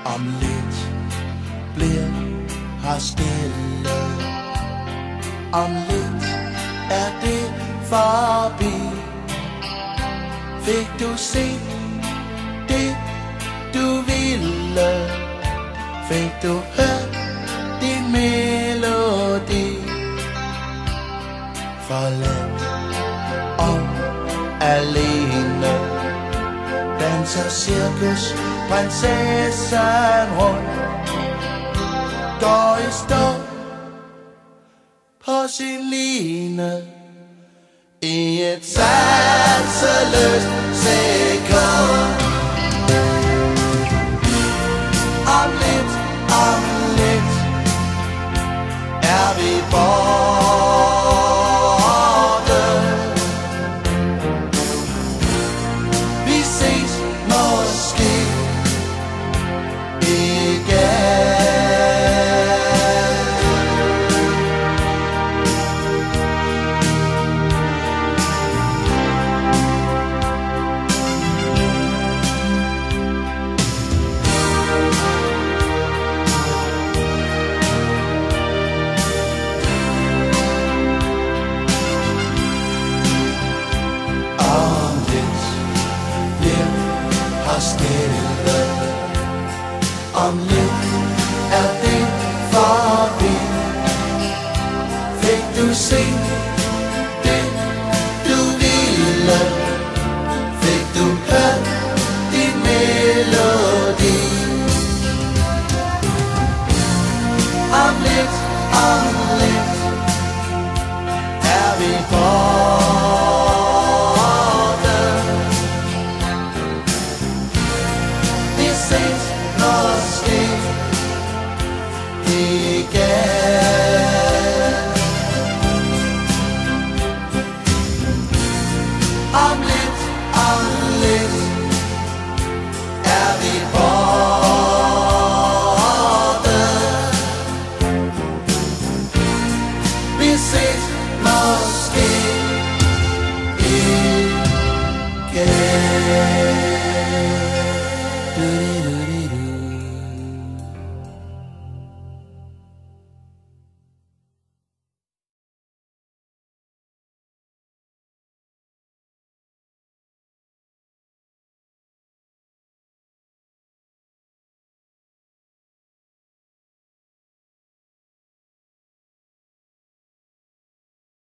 Om lidt bliver her stille. Om lidt er det forbi. Fik du set det du ville? Fik du hørt din melodi? Forladt og alene danser cirkusprinsessen rundt. Går i stå på sin line i et sanseløst